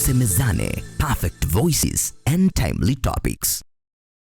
Tusemezane, perfect voices and timely topics.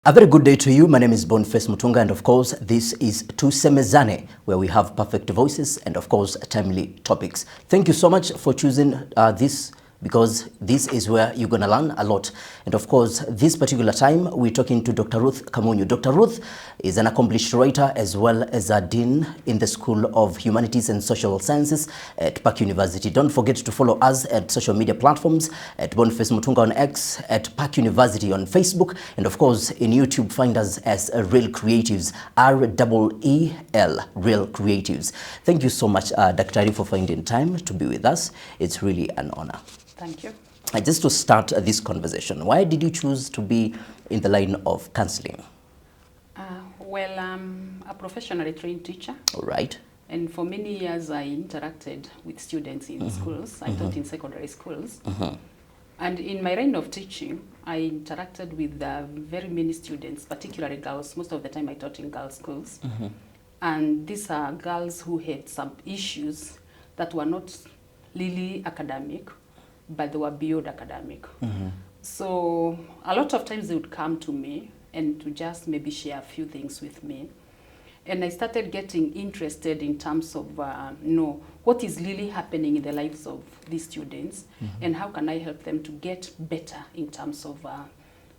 A very good day to you. My name is Boniface Mutunga, and of course, this is Tusemezane, where we have perfect voices and of course, timely topics. Thank you so much for choosing this, because this is where you're going to learn a lot. And of course, this particular time, we're talking to Dr. Ruth Kamunyu. Dr. Ruth is an accomplished writer as well as a dean in the School of Humanities and Social Sciences at Park University. Don't forget to follow us at social media platforms at Boniface Mutunga on X, at Park University on Facebook, and of course, in YouTube, find us as Real Creatives, R-E-E-L, Real Creatives. Thank you so much, Dr. Ari, for finding time to be with us. It's really an honor. Thank you. Just to start this conversation, why did you choose to be in the line of counseling? Well, I'm a professionally trained teacher. All right. And for many years, I interacted with students in schools. I taught in secondary schools. And in my line of teaching, I interacted with very many students, particularly girls. Most of the time, I taught in girls' schools. And these are girls who had some issues that were not really academic, but they were beyond academic. So a lot of times they would come to me and to just maybe share a few things with me. And I started getting interested in terms of what is really happening in the lives of these students, and how can I help them to get better in terms of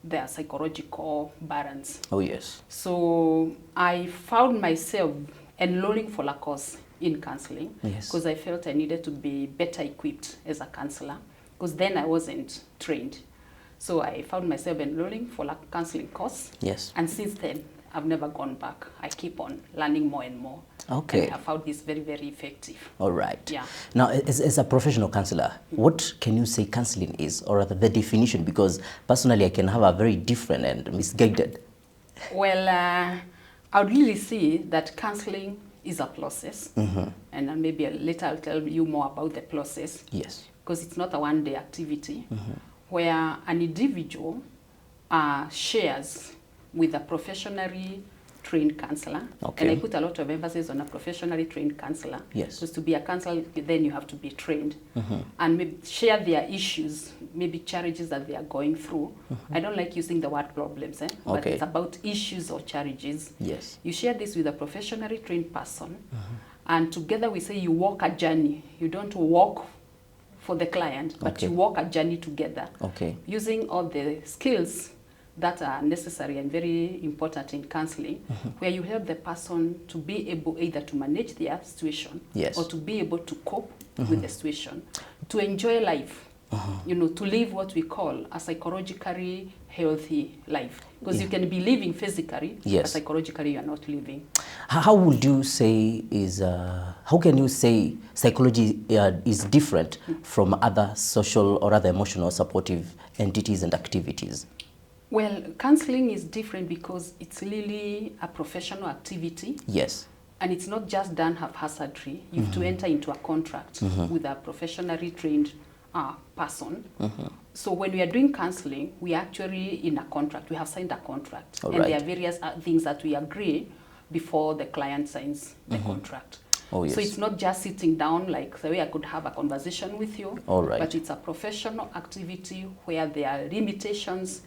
their psychological balance. Oh, yes. So I found myself enrolling for a course in counseling, because I felt I needed to be better equipped as a counselor, because then I wasn't trained. So I found myself enrolling for a counseling course. Yes. And since then, I've never gone back. I keep on learning more and more. Okay. And I found this very, very effective. All right. Yeah. Now, as a professional counselor, what can you say counseling is, or rather the definition? Because personally, I can have a very different and misguided. Well, I would really see that counseling is a process. And then maybe later I'll tell you more about the process. Yes. Because it's not a one-day activity where an individual shares with a professionally trained counselor. Okay. And I put a lot of emphasis on a professionally trained counselor. Yes. Because to be a counselor, then you have to be trained. And maybe share their issues, maybe challenges that they are going through. I don't like using the word problems, but it's about issues or challenges. Yes. You share this with a professionally trained person, and together we say you walk a journey. You don't walk for the client, but you walk a journey together, using all the skills that are necessary and very important in counseling, where you help the person to be able either to manage their situation, or to be able to cope with the situation, to enjoy life, to live what we call a psychologically healthy life. Because you can be living physically, but psychologically you are not living. How would you say how can you say psychology is different from other social or other emotional supportive entities and activities? Well, counseling is different because it's really a professional activity. Yes. And it's not just done haphazardly. You have to enter into a contract with a professionally trained person. So when we are doing counseling, we are actually in a contract. We have signed a contract. There are various things that we agree before the client signs the contract. Oh, yes. So it's not just sitting down like the way I could have a conversation with you, but it's a professional activity where there are limitations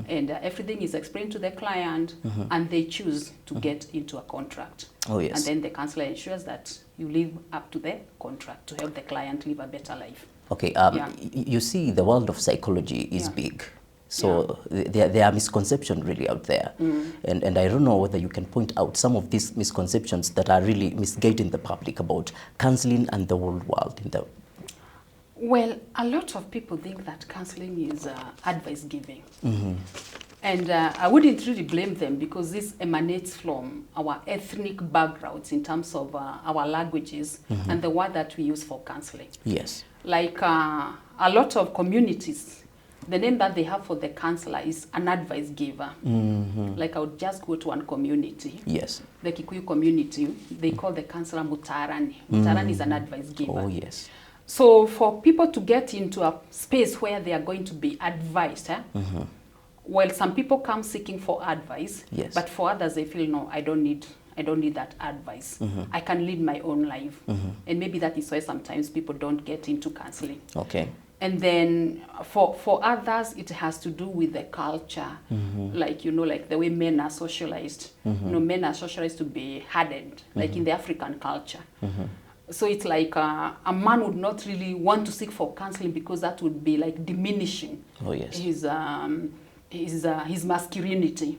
and everything is explained to the client and they choose to get into a contract. Oh, yes. And then the counselor ensures that you live up to the contract to help the client live a better life. Okay, you see, the world of psychology is big. So there are misconceptions really out there. And I don't know whether you can point out some of these misconceptions that are really misguiding the public about counseling and the whole world. Well, a lot of people think that counseling is advice giving. And I wouldn't really blame them, because this emanates from our ethnic backgrounds in terms of our languages and the word that we use for counseling. Yes. Like a lot of communities, the name that they have for the counselor is an advice giver. Like I would just go to one community. Yes. The Kikuyu community, they call the counselor Mutarani. Mutarani is an advice giver. Oh, yes. So for people to get into a space where they are going to be advised, well, some people come seeking for advice, but for others they feel, no, I don't need that advice. I can lead my own life. And maybe that is why sometimes people don't get into counseling. Okay. And then for others, it has to do with the culture, like, like the way men are socialized. Men are socialized to be hardened, like in the African culture. So it's like a man would not really want to seek for counseling because that would be like diminishing his masculinity.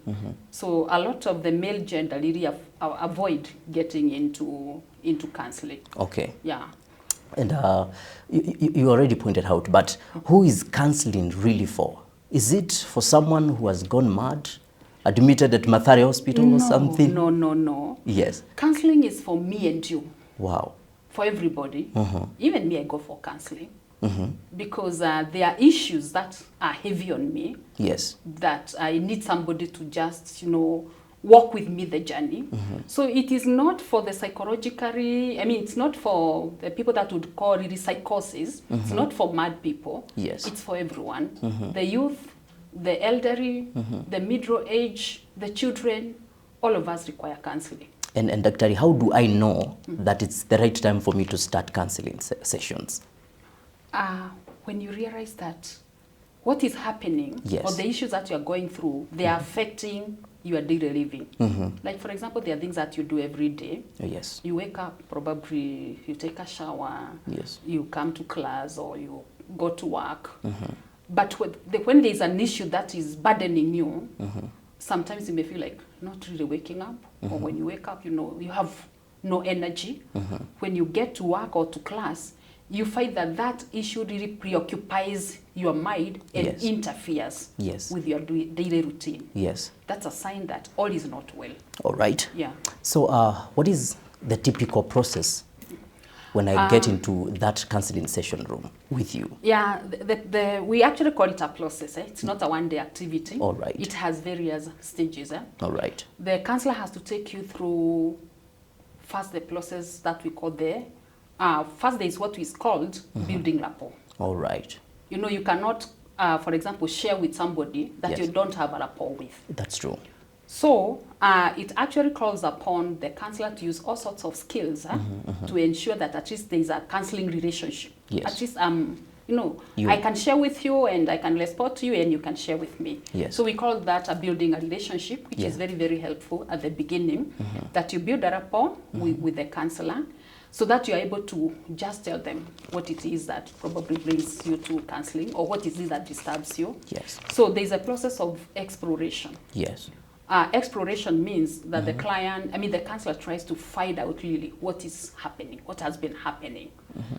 So a lot of the male gender really avoid getting into counseling. Okay. Yeah. And you already pointed out, but who is counseling really for? Is it for someone who has gone mad, admitted at Mathare Hospital or something? No. Yes. Counseling is for me and you. Wow. For everybody. Even me, I go for counseling. Because there are issues that are heavy on me. Yes. That I need somebody to just, walk with me the journey. So it is not for the psychologically, it's not for the people that would call really psychosis. It's not for mad people. Yes. It's for everyone. The youth, the elderly, the middle age, the children, all of us require counseling. And Dr. How do I know that it's the right time for me to start counseling sessions? When you realize that what is happening, yes, or the issues that you are going through, they are affecting your daily living. Like, for example, there are things that you do every day. Yes. You wake up, probably you take a shower, yes, you come to class, or you go to work. But when there's an issue that is burdening you, sometimes you may feel like not really waking up, or when you wake up, you have no energy. When you get to work or to class, you find that issue really preoccupies your mind and yes, interferes yes, with your daily routine. Yes. That's a sign that all is not well. All right. Yeah. So what is the typical process when I get into that counseling session room with you? Yeah, we actually call it a process. It's not a one-day activity. All right. It has various stages. All right. The counselor has to take you through first the process that we call first there is what is called building rapport. All right. You cannot, for example, share with somebody that yes, you don't have a rapport with. That's true. So it actually calls upon the counselor to use all sorts of skills to ensure that at least there is a counseling relationship. Yes. At least, I can share with you and I can respond to you and you can share with me. Yes. So we call that building a relationship, which yeah, is very, very helpful at the beginning, that you build a rapport with the counselor, so that you're able to just tell them what it is that probably brings you to counseling or what it is that disturbs you. Yes. So there's a process of exploration. Yes. Exploration means that the counselor tries to find out really what is happening, what has been happening.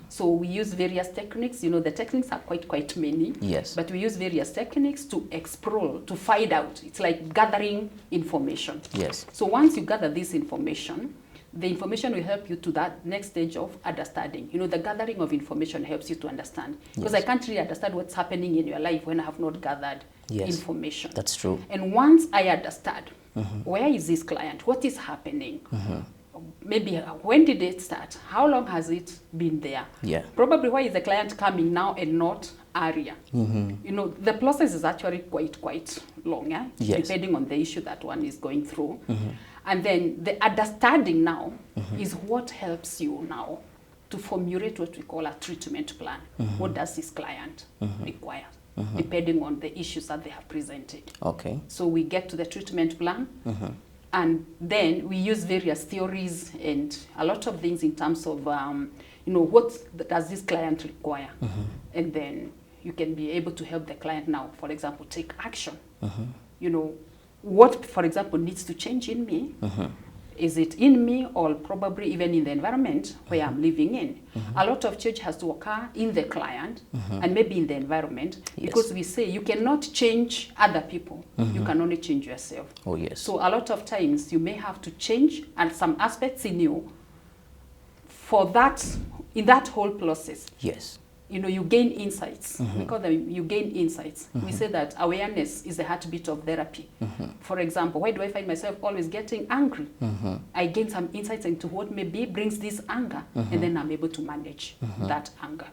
So we use various techniques. The techniques are quite many. Yes. But we use various techniques to explore, to find out. It's like gathering information. Yes. So once you gather this information, the information will help you to that next stage of understanding. The gathering of information helps you to understand. Because yes, I can't really understand what's happening in your life when I have not gathered yes, information. That's true. And once I understand, where is this client? What is happening? Maybe when did it start? How long has it been there? Yeah. Probably why is the client coming now and not earlier? The process is actually quite long, yes, depending on the issue that one is going through. And then the understanding now is what helps you now to formulate what we call a treatment plan. What does this client require, depending on the issues that they have presented. Okay. So we get to the treatment plan, and then we use various theories and a lot of things in terms of, what does this client require? And then you can be able to help the client now, for example, take action. What, for example, needs to change in me? Is it in me or probably even in the environment where I'm living in? A lot of change has to occur in the client and maybe in the environment, because we say you cannot change other people. You can only change yourself. Oh, yes. So a lot of times you may have to change and some aspects in you for that, in that whole process. Yes. You gain insights. We call them, you gain insights. We say that awareness is the heartbeat of therapy. For example, why do I find myself always getting angry? I gain some insights into what maybe brings this anger, and then I'm able to manage that anger.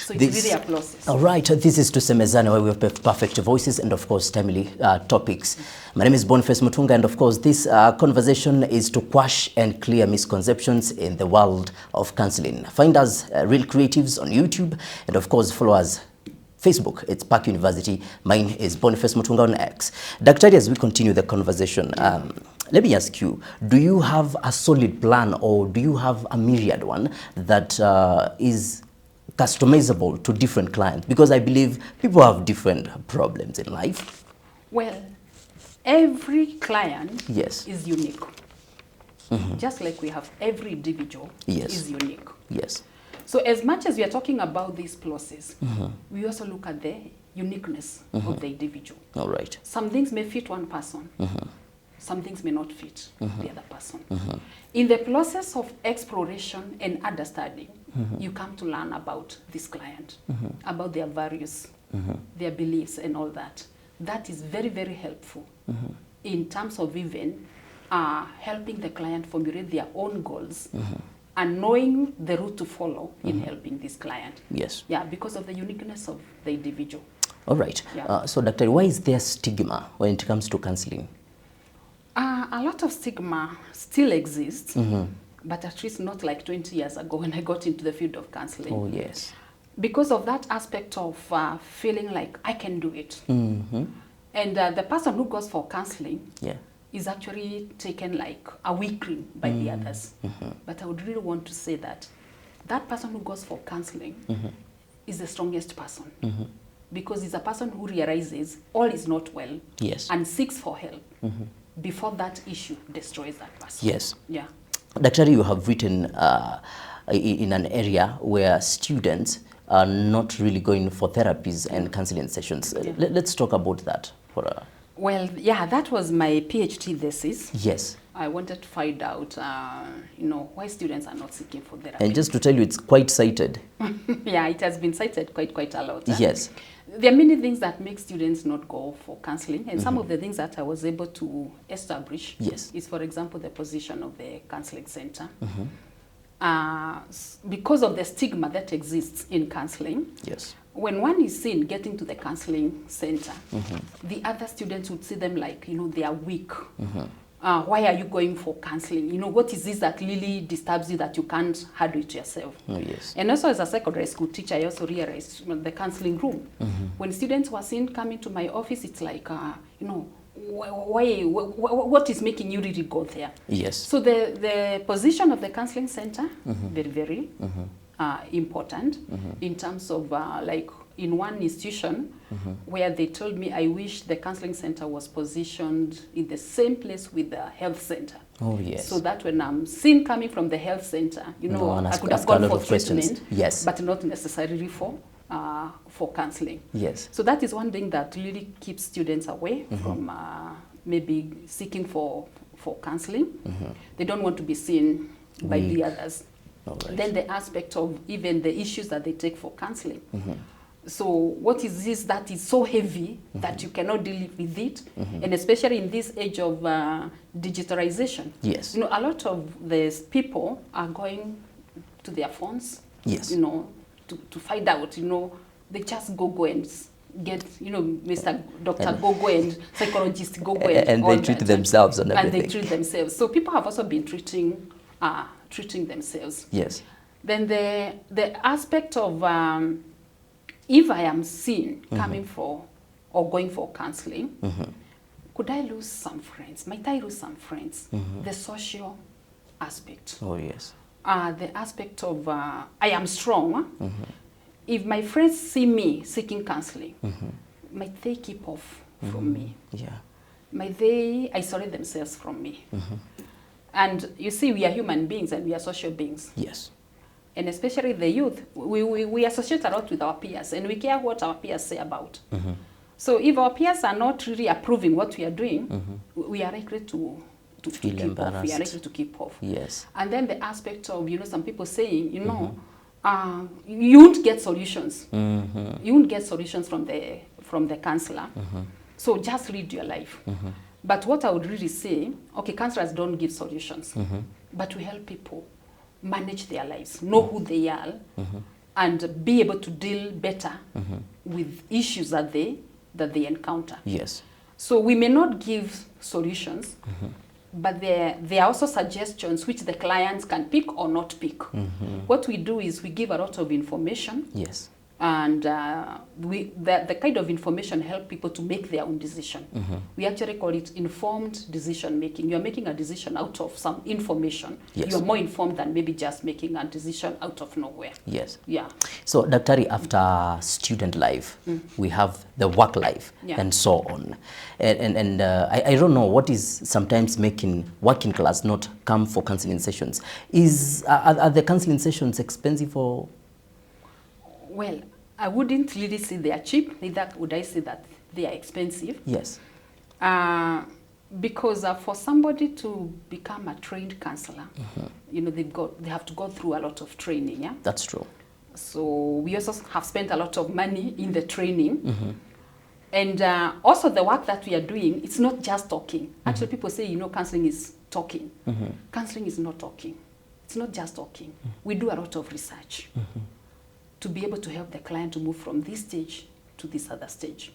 So it's really a process. All right, this is Tusemezane, where we have perfect voices and, of course, timely topics. My name is Boniface Mutunga, and, of course, this conversation is to quash and clear misconceptions in the world of counseling. Find us Real Creatives on YouTube, and, of course, follow us Facebook, it's Park University. Mine is Boniface Mutunga on X. Daktari, as we continue the conversation, let me ask you, do you have a solid plan, or do you have a myriad one that is customizable to different clients? Because I believe people have different problems in life. Well, every client Yes. is unique. Just like we have every individual is unique. Yes. So as much as we are talking about this process, we also look at the uniqueness of the individual. All right. Some things may fit one person. Some things may not fit the other person. In the process of exploration and understanding, you come to learn about this client, about their values, their beliefs and all that. That is very, very helpful in terms of even helping the client formulate their own goals and knowing the route to follow in helping this client. Yes. Yeah, because of the uniqueness of the individual. All right. Yeah. So, Doctor, why is there stigma when it comes to counseling? A lot of stigma still exists, but at least not like 20 years ago when I got into the field of counseling. Oh, yes. Because of that aspect of feeling like I can do it. And the person who goes for counseling is actually taken like a weak cream by the others. But I would really want to say that that person who goes for counseling is the strongest person. Because it's a person who realizes all is not well and seeks for help before that issue destroys that person. Yes. Yeah. Doctor, you have written in an area where students are not really going for therapies and counseling sessions. Let's talk about that for a... Well, yeah, that was my PhD thesis. Yes. I wanted to find out, you know, why students are not seeking for therapy. And just to tell you, it's quite cited. Yeah, it has been cited quite a lot. Yes. There are many things that make students not go for counseling, and some of the things that I was able to establish is, for example, the position of the counseling center. Because of the stigma that exists in counseling, when one is seen getting to the counseling center, the other students would see them like, you know, they are weak. Why are you going for counseling? You know, what is this that really disturbs you that you can't handle it yourself? And also as a secondary school teacher, I also realized the counseling room. When students were seen coming to my office, it's like, you know, what is making you really go there? Yes. So the position of the counseling center, very, very important in terms of like in one institution where they told me I wish the counseling center was positioned in the same place with the health center. Oh, yes. So that when I'm seen coming from the health center, you know, I could have gone for treatment, but not necessarily for counseling. Yes. So that is one thing that really keeps students away from maybe seeking for counseling. They don't want to be seen by the others. Then the aspect of even the issues that they take for counseling. So what is this that is so heavy that you cannot deal with it? And especially in this age of digitalization. Yes. You know, a lot of these people are going to their phones, you know, to find out, you know, they just go and get, you know, Mr. Dr. Go and psychologist go and they treat themselves and everything. And they treat themselves. So people have also been treating themselves. Yes. Then the aspect of if I am seen coming for or going for counseling, could I lose some friends? Might I lose some friends? The social aspect. Oh, yes. The aspect of I am strong. If my friends see me seeking counseling, might they keep off from me? Yeah. Might they isolate themselves from me? And you see, we are human beings and we are social beings. Yes. And especially the youth, we associate a lot with our peers and we care what our peers say about. So if our peers are not really approving what we are doing, we are likely to keep off. We are likely to keep off. Yes. And then the aspect of, you know, some people saying, you know, you won't get solutions. You won't get solutions from the counselor. So just lead your life. But what I would really say, okay, counselors don't give solutions, but we help people manage their lives, know who they are, and be able to deal better with issues that they encounter. Yes. So we may not give solutions, but there are also suggestions which the clients can pick or not pick. What we do is we give a lot of information. Yes. And the kind of information help people to make their own decision. We actually call it informed decision making. You're making a decision out of some information. Yes. You're more informed than maybe just making a decision out of nowhere. Yes. Yeah. So, Daktari, after student life, we have the work life, Yeah. and so on. And I don't know what is sometimes making working class not come for counseling sessions. Are the counseling sessions expensive or? Well, I wouldn't really say they are cheap, neither would I say that they are expensive. Yes. Because for somebody to become a trained counselor, you know, they have to go through a lot of training, yeah? That's true. So we also have spent a lot of money in the training. And also the work that we are doing, it's not just talking. Actually, people say, you know, counseling is talking. Counseling is not talking. It's not just talking. We do a lot of research to be able to help the client to move from this stage to this other stage.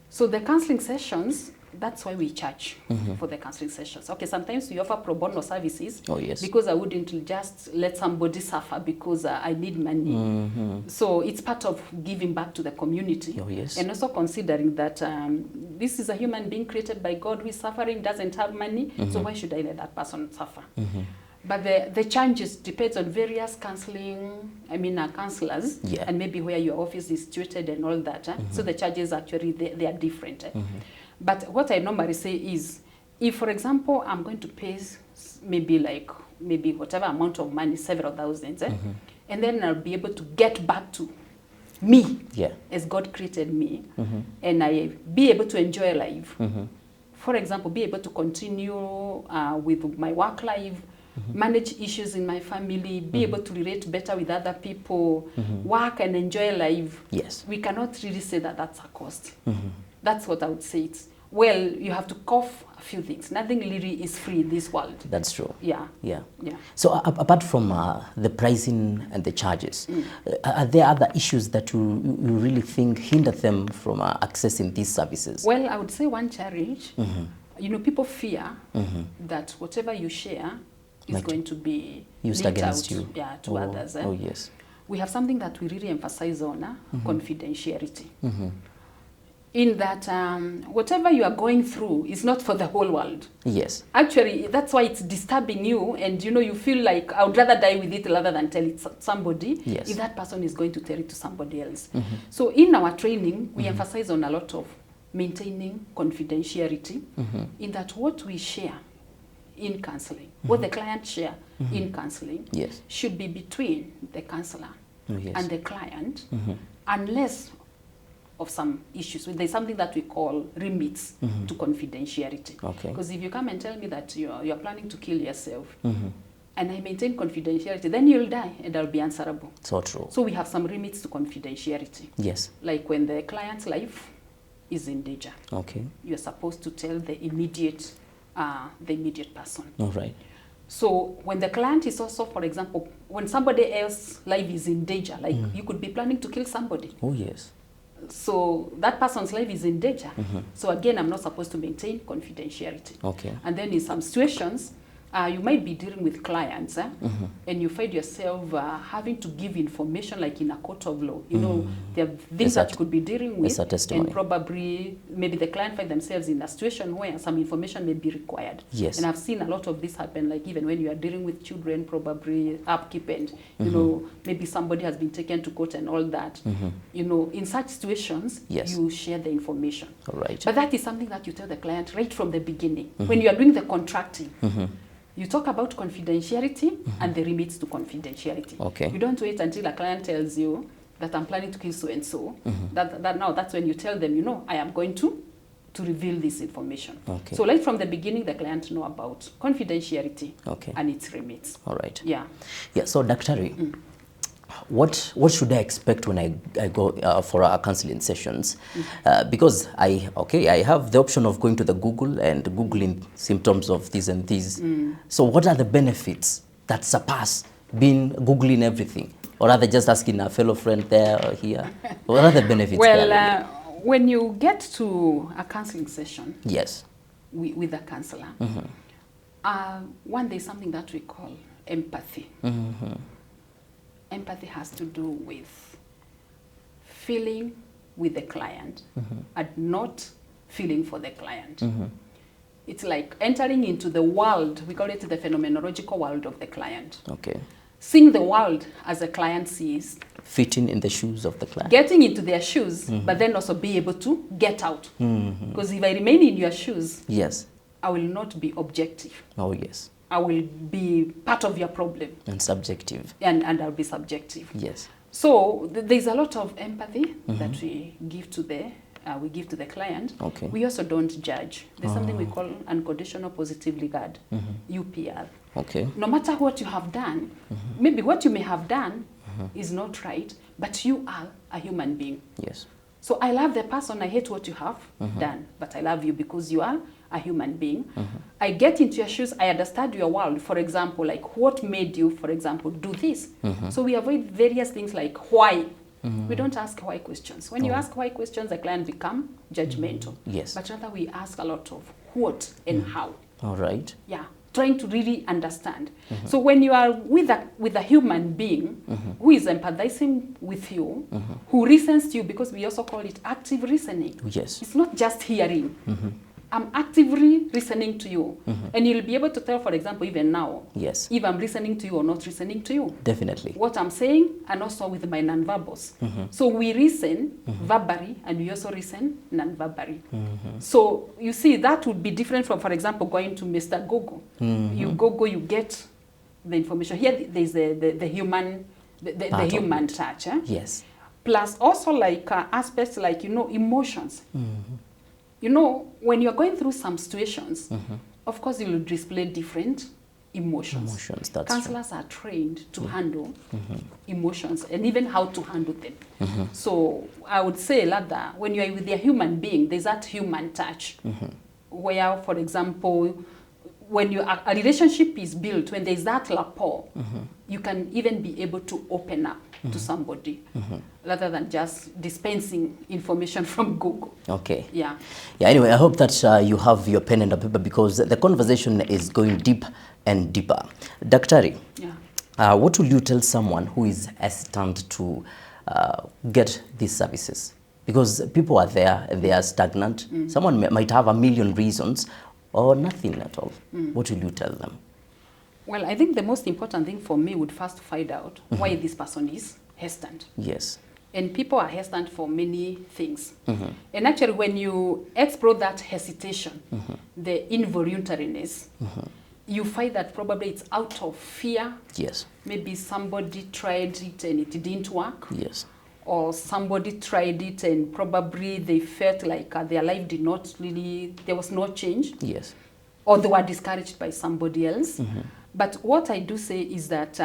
So the counseling sessions, that's why we charge for the counseling sessions. Okay, sometimes we offer pro bono services. Oh, yes. Because I wouldn't just let somebody suffer because I need money. So it's part of giving back to the community. Oh, yes. And also considering that this is a human being created by God who is suffering, doesn't have money, so why should I let that person suffer? But the changes depends on various counseling, counselors, Yeah. and maybe where your office is situated and all that. So the charges actually, they are different. But what I normally say is, if, for example, I'm going to pay maybe whatever amount of money, several thousands, and then I'll be able to get back to me, Yeah. as God created me, and I be able to enjoy life. For example, be able to continue with my work life, manage issues in my family, be able to relate better with other people, work and enjoy life. Yes. We cannot really say that that's a cost. That's what I would say. Well, you have to cough a few things. Nothing really is free in this world. That's true. Yeah. Yeah. Yeah. So apart from the pricing and the charges, are there other issues that you really think hinder them from accessing these services? Well, I would say one challenge, you know, people fear that whatever you share is Might going to be used leaked against out, you. yeah, to others. Oh, yes. We have something that we really emphasize on, confidentiality. In that whatever you are going through is not for the whole world. Yes. Actually, that's why it's disturbing you, and you know, you feel like I would rather die with it rather than tell it somebody. Yes. If that person is going to tell it to somebody else. So in our training, we emphasize on a lot of maintaining confidentiality, in that what we share in counseling, what the client share in counseling, Yes. should be between the counselor Oh, yes. and the client, unless of some issues. There's something that we call remits to confidentiality. Okay. Because if you come and tell me that you're planning to kill yourself, and I maintain confidentiality, then you'll die and I'll be answerable. So true. So we have some remits to confidentiality. Yes. Like when the client's life is in danger, Okay. you're supposed to tell the immediate person. All right. So when the client is also, for example, when somebody else's life is in danger, like you could be planning to kill somebody. Oh, yes. So that person's life is in danger. So again, I'm not supposed to maintain confidentiality. Okay. And then in some situations, you might be dealing with clients, and you find yourself having to give information like in a court of law. You know, there are things that you could be dealing with, a testimony. and probably maybe the client find themselves in a situation where some information may be required. Yes. And I've seen a lot of this happen, like even when you are dealing with children, probably upkeep, and you know, maybe somebody has been taken to court and all that. You know, in such situations, Yes. you share the information. All right. But that is something that you tell the client right from the beginning. When you are doing the contracting, you talk about confidentiality and the remits to confidentiality. Okay. You don't wait until a client tells you that I'm planning to kill so-and-so. That's when you tell them, you know, I am going to reveal this information. Okay. So right from the beginning, the client know about confidentiality Okay. and its remits. All right. Yeah. Yeah. So, Daktari, what should I expect when I go for our counseling sessions? Because I have the option of going to the Google and Googling symptoms of this and this. So what are the benefits that surpass being Googling everything? Or are they just asking a fellow friend there or here? What are the benefits there? Well, when you get to a counseling session, yes. with a counselor, one, there's something that we call empathy. Empathy has to do with feeling with the client and not feeling for the client. It's like entering into the world, we call it the phenomenological world of the client. Okay. Seeing the world as a client sees. Fitting in the shoes of the client. Getting into their shoes, but then also be able to get out. Because if I remain in your shoes, yes, I will not be objective. Oh, yes. I will be part of your problem. And subjective. And I'll be subjective. Yes. So there's a lot of empathy that we give to the client. Okay. We also don't judge. There's something we call unconditional positive regard, UPR. Okay. No matter what you have done, maybe what you may have done is not right, but you are a human being. Yes. So I love the person, I hate what you have done, but I love you because you are a human being. I get into your shoes, I understand your world. For example, like what made you, for example, do this? So we avoid various things like why. We don't ask why questions. When you ask why questions, the client become judgmental. Yes. But rather we ask a lot of what and how. All right. Yeah, trying to really understand. So when you are with a human being who is empathizing with you, who listens to you, because we also call it active listening. Yes. It's not just hearing. I'm actively listening to you. And you'll be able to tell, for example, even now, Yes. if I'm listening to you or not listening to you. Definitely. What I'm saying, and also with my non-verbals. So we listen verbally, and we also listen non-verbally. So you see, that would be different from, for example, going to Mr. Google. You Google, you get the information. Here, there's the human, the human touch. Yes. Plus also like aspects like, emotions. When you're going through some situations, of course you will display different emotions. Emotions, that's Counselors are trained to handle emotions and even how to handle them. So I would say rather, when you're with a human being, there's that human touch. Where, for example, when a relationship is built, when there's that rapport, you can even be able to open up to somebody rather than just dispensing information from Google. Okay. Yeah. Yeah, anyway, I hope that you have your pen and a paper because the conversation is going deep and deeper. Daktari, what will you tell someone who is hesitant to get these services? Because people are there and they are stagnant. Someone might have a million reasons or nothing at all. What will you tell them? Well, I think the most important thing for me would first find out why this person is hesitant. Yes. And people are hesitant for many things. And actually, when you explore that hesitation, the involuntariness, you find that probably it's out of fear. Yes. Maybe somebody tried it and it didn't work. Yes. Or somebody tried it and probably they felt like their life did not really, there was no change. Yes. Or they were discouraged by somebody else. But what I do say is that,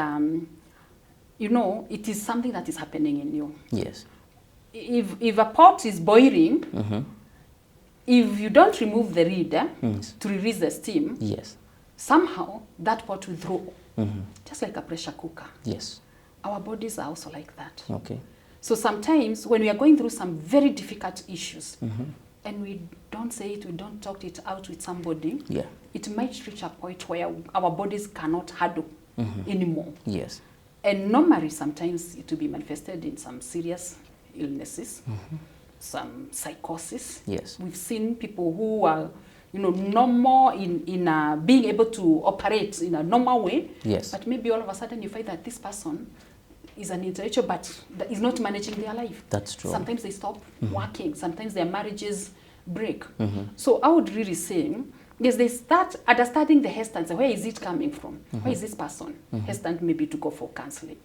it is something that is happening in you. Yes. If a pot is boiling, if you don't remove the lid to release the steam, yes, somehow that pot will throw, just like a pressure cooker. Yes. Our bodies are also like that. Okay. So sometimes when we are going through some very difficult issues, and we don't say it, we don't talk it out with somebody, it might reach a point where our bodies cannot handle anymore. Yes. And normally sometimes it will be manifested in some serious illnesses, some psychosis. Yes. We've seen people who are, normal in being able to operate in a normal way. Yes. But maybe all of a sudden you find that this person is an intellectual but is not managing their life. That's true. Sometimes they stop working. Sometimes their marriages break. So I would really say, yes, they start understanding the hesitance. Where is it coming from? Why is this person hesitant maybe to go for counseling?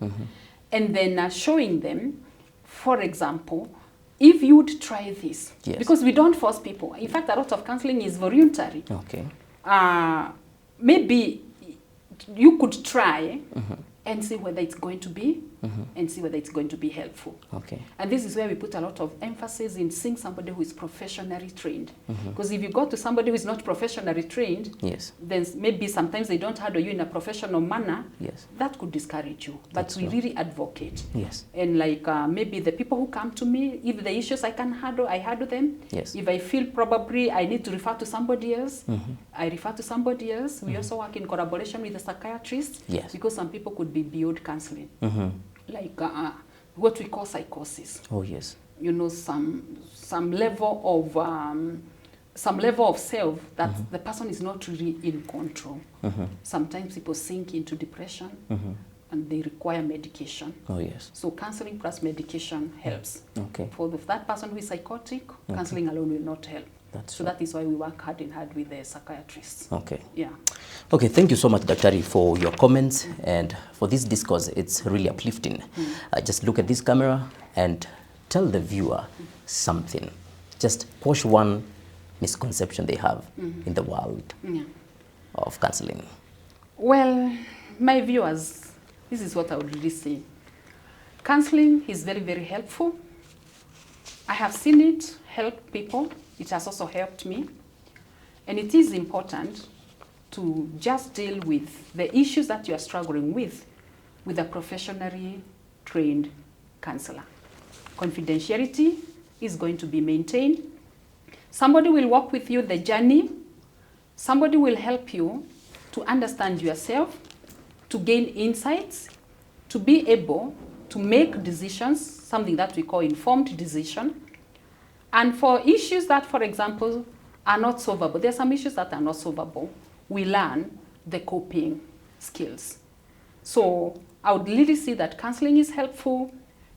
And then showing them, for example, if you would try this, because we don't force people. In fact, a lot of counseling is voluntary. Okay. Maybe you could try and see whether it's going to be, and see whether it's going to be helpful. Okay. And this is where we put a lot of emphasis in seeing somebody who is professionally trained. Because if you go to somebody who is not professionally trained, then maybe sometimes they don't handle you in a professional manner. Yes. That could discourage you. But we really advocate. Yes. And like maybe the people who come to me, if the issues I can handle, I handle them. Yes. If I feel probably I need to refer to somebody else, I refer to somebody else. We also work in collaboration with the psychiatrist. Yes. Because some people could be beyond counseling. Like what we call psychosis. Oh, yes. you know, some level of self that the person is not really in control. Sometimes people sink into depression and they require medication. Oh, yes. So counseling plus medication helps. Okay. For that person who is psychotic, counseling alone will not help. That is why we work hand in hand with the psychiatrists. Okay. Yeah. Okay, thank you so much, Daktari, for your comments and for this discourse. It's really uplifting. Just look at this camera and tell the viewer something. Just quash one misconception they have in the world of counseling. Well, my viewers, this is what I would really say. Counseling is very, very helpful. I have seen it help people. It has also helped me. And it is important to just deal with the issues that you are struggling with a professionally trained counselor. Confidentiality is going to be maintained. Somebody will walk with you the journey. Somebody will help you to understand yourself, to gain insights, to be able to make decisions, something that we call informed decision. And for issues that, for example, are not solvable, there are some issues that are not solvable, we learn the coping skills. So I would really see that counseling is helpful,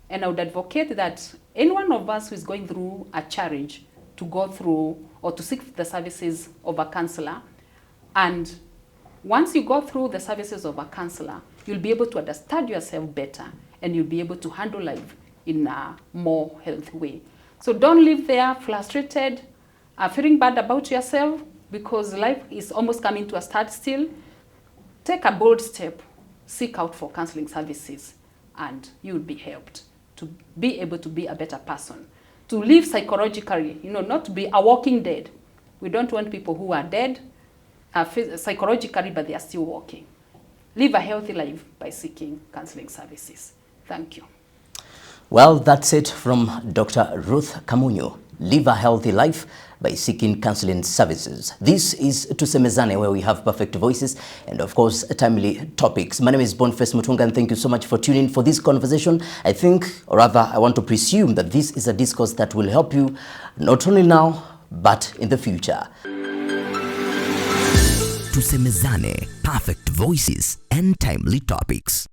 and I would advocate that any one of us who is going through a challenge to go through or to seek the services of a counselor. And once you go through the services of a counselor, you'll be able to understand yourself better and you'll be able to handle life in a more healthy way. So don't live there frustrated, feeling bad about yourself because life is almost coming to a standstill. Take a bold step, seek out for counseling services, and you'll be helped to be able to be a better person. To live psychologically, you know, not to be a walking dead. We don't want people who are dead psychologically, but they are still walking. Live a healthy life by seeking counseling services. Thank you. Well, that's it from Dr. Ruth Kamunyu. Live a healthy life by seeking counseling services. This is Tusemezane, where we have perfect voices and, of course, timely topics. My name is Boniface Mutunga, and thank you so much for tuning in for this conversation. I think, or rather, I want to presume that this is a discourse that will help you not only now, but in the future. Tusemezane, perfect voices and timely topics.